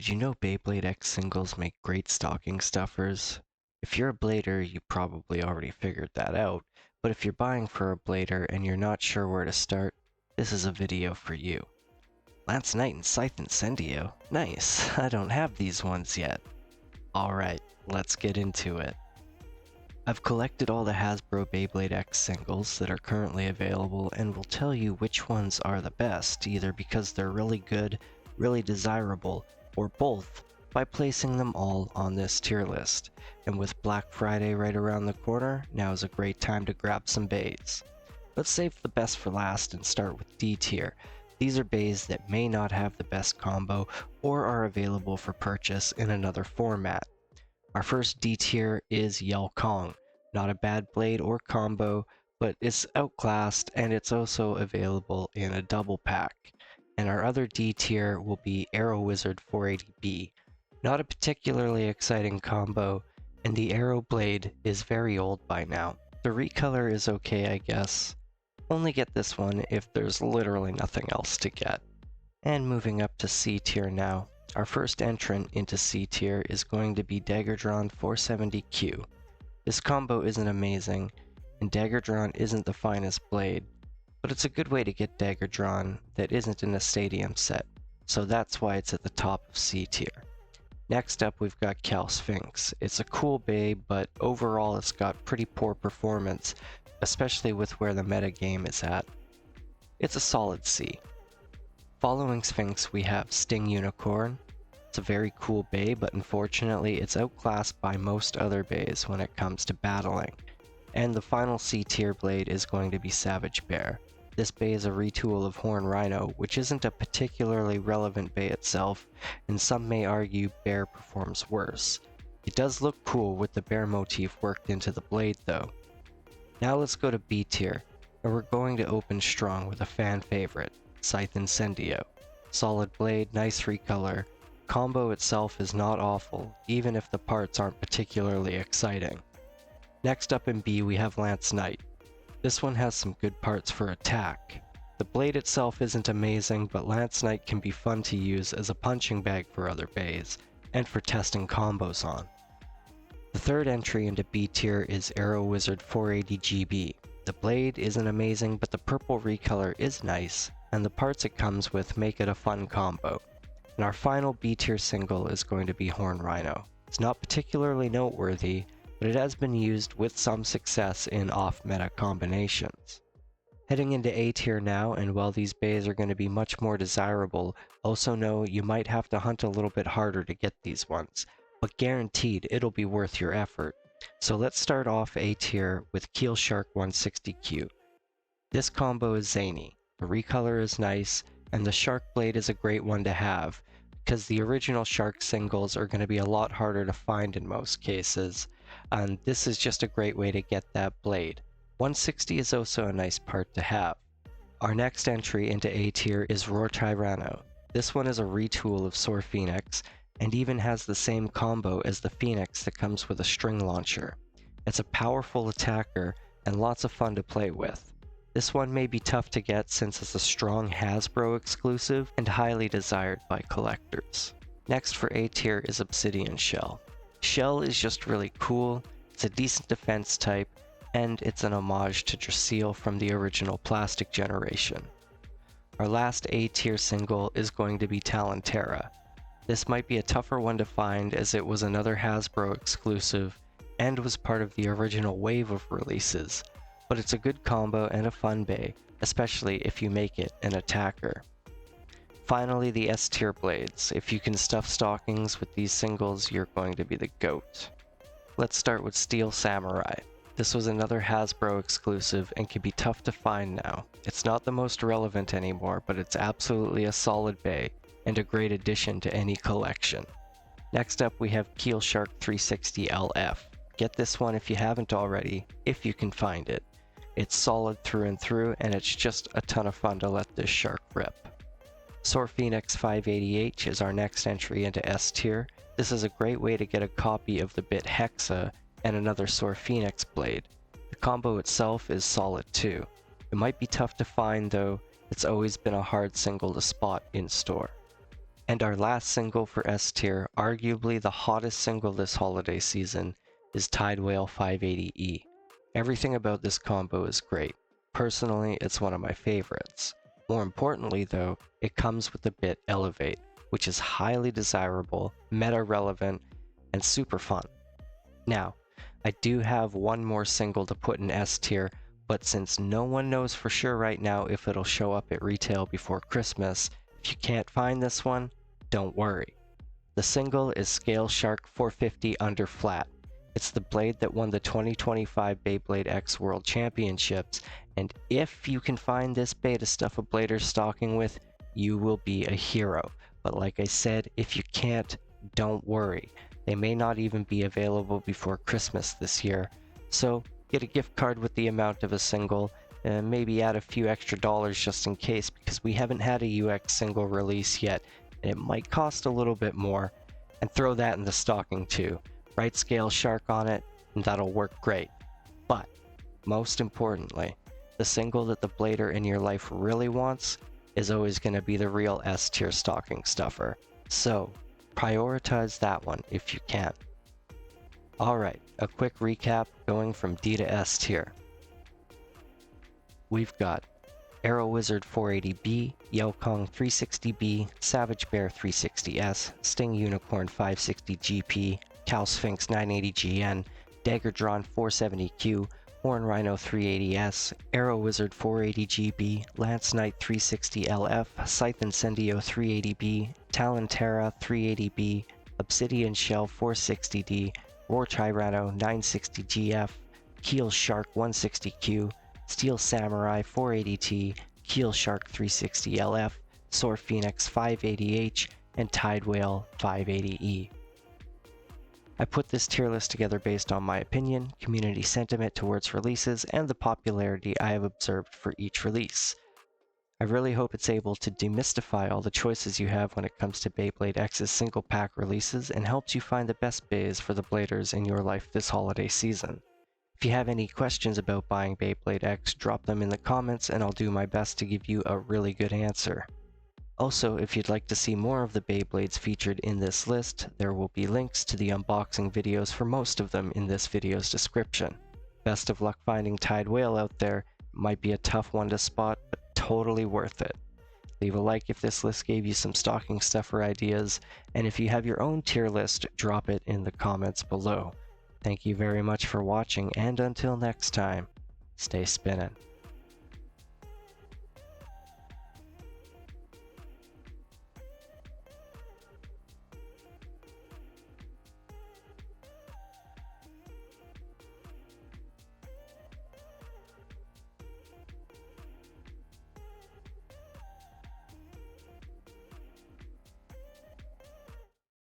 Did you know Beyblade X Singles make great stocking stuffers? If you're a blader, you probably already figured that out, but if you're buying for a blader and you're not sure where to start, this is a video for you. Lance Knight and Scythe Incendio? Nice, I don't have these ones yet. Alright, let's get into it. I've collected all the Hasbro Beyblade X Singles that are currently available and will tell you which ones are the best, either because they're really good, really desirable, or both, by placing them all on this tier list. And with Black Friday right around the corner, now is a great time to grab some bays. Let's save the best for last and start with D tier. These are bays that may not have the best combo or are available for purchase in another format. Our first D tier is Yell Kong. Not a bad blade or combo, but it's outclassed and it's also available in a double pack. And our other D tier will be Arrow Wizard 480B. Not a particularly exciting combo, and the Arrow Blade is very old by now. The recolor is okay, I guess. Only get this one if there's literally nothing else to get. And moving up to C tier now. Our first entrant into C tier is going to be Daggerdrawn 470Q. This combo isn't amazing, and Daggerdrawn isn't the finest blade, but it's a good way to get Daggerdrawn that isn't in a stadium set, so that's why it's at the top of C tier. Next up we've got Cal Sphinx. It's a cool bay, but overall it's got pretty poor performance, especially with where the meta game is at. It's a solid C. Following Sphinx we have Sting Unicorn. It's a very cool bay, but unfortunately it's outclassed by most other bays when it comes to battling. And the final C tier blade is going to be Savage Bear. This bay is a retool of Horn Rhino, which isn't a particularly relevant bay itself, and some may argue Bear performs worse. It does look cool with the bear motif worked into the blade though. Now let's go to B tier, and we're going to open strong with a fan favorite, Scythe Incendio. Solid blade, nice recolor. Combo itself is not awful, even if the parts aren't particularly exciting. Next up in B we have Lance Knight. This one has some good parts for attack. The blade itself isn't amazing, but Lance Knight can be fun to use as a punching bag for other bays, and for testing combos on. The third entry into B tier is Arrow Wizard 480GB. The blade isn't amazing, but the purple recolor is nice, and the parts it comes with make it a fun combo. And our final B tier single is going to be Horn Rhino. It's not particularly noteworthy, but it has been used with some success in off-meta combinations. Heading into A tier now, and while these bays are going to be much more desirable, also know you might have to hunt a little bit harder to get these ones, but guaranteed it'll be worth your effort. So let's start off A tier with Keel Shark 160Q. This combo is zany, the recolor is nice, and the Shark Blade is a great one to have, because the original Shark singles are going to be a lot harder to find in most cases, and this is just a great way to get that blade. 160 is also a nice part to have. Our next entry into A tier is Roar Tyranno. This one is a retool of Soar Phoenix, and even has the same combo as the Phoenix that comes with a string launcher. It's a powerful attacker, and lots of fun to play with. This one may be tough to get since it's a strong Hasbro exclusive and highly desired by collectors. Next for A tier is Obsidian Shell. Shell is just really cool, it's a decent defense type, and it's an homage to Drasil from the original Plastic generation. Our last A tier single is going to be Talonterra. This might be a tougher one to find as it was another Hasbro exclusive and was part of the original wave of releases, but it's a good combo and a fun bay, especially if you make it an attacker. Finally, the S tier blades. If you can stuff stockings with these singles, you're going to be the GOAT. Let's start with Steel Samurai. This was another Hasbro exclusive and can be tough to find now. It's not the most relevant anymore, but it's absolutely a solid bay and a great addition to any collection. Next up we have Keel Shark 360LF. Get this one if you haven't already, if you can find it. It's solid through and through, and it's just a ton of fun to let this shark rip. Soar Phoenix 580H is our next entry into S tier. This is a great way to get a copy of the bit Hexa and another Soar Phoenix blade. The combo itself is solid too. It might be tough to find though, it's always been a hard single to spot in store. And our last single for S tier, arguably the hottest single this holiday season, is Tidewhale 580E. Everything about this combo is great. Personally, it's one of my favorites. More importantly though, it comes with the bit Elevate, which is highly desirable, meta-relevant, and super fun. Now, I do have one more single to put in S tier, but since no one knows for sure right now if it'll show up at retail before Christmas, if you can't find this one, don't worry. The single is Scale Shark 450 Under Flat. It's the blade that won the 2025 Beyblade X World Championships, and if you can find this beta stuff a blader's stocking with, you will be a hero. But like I said, if you can't, don't worry. They may not even be available before Christmas this year. So get a gift card with the amount of a single, and maybe add a few extra dollars just in case, because we haven't had a UX single release yet, and it might cost a little bit more. And throw that in the stocking too. Write Scale Shark on it, and that'll work great. But, most importantly, the single that the blader in your life really wants is always going to be the real S tier stocking stuffer. So, prioritize that one if you can. Alright, a quick recap going from D to S tier. We've got Arrow Wizard 480B, Yelkong 360B, Savage Bear 360S, Sting Unicorn 560GP, Cow Sphinx 980GN, Dagger Drawn 470Q, Horn Rhino 380S, Arrow Wizard 480GB, Lance Knight 360LF, Scythe Incendio 380B, Talon Terra 380B, Obsidian Shell 460D, Roar Tyranno 960GF, Keel Shark 160Q, Steel Samurai 480T, Keel Shark 360LF, Soar Phoenix 580H, and Tidewhale 580E. I put this tier list together based on my opinion, community sentiment towards releases, and the popularity I have observed for each release. I really hope it's able to demystify all the choices you have when it comes to Beyblade X's single pack releases and helps you find the best bays for the bladers in your life this holiday season. If you have any questions about buying Beyblade X, drop them in the comments and I'll do my best to give you a really good answer. Also, if you'd like to see more of the Beyblades featured in this list, there will be links to the unboxing videos for most of them in this video's description. Best of luck finding Tidewhale out there. It might be a tough one to spot, but totally worth it. Leave a like if this list gave you some stocking stuffer ideas, and if you have your own tier list, drop it in the comments below. Thank you very much for watching, and until next time, stay spinning.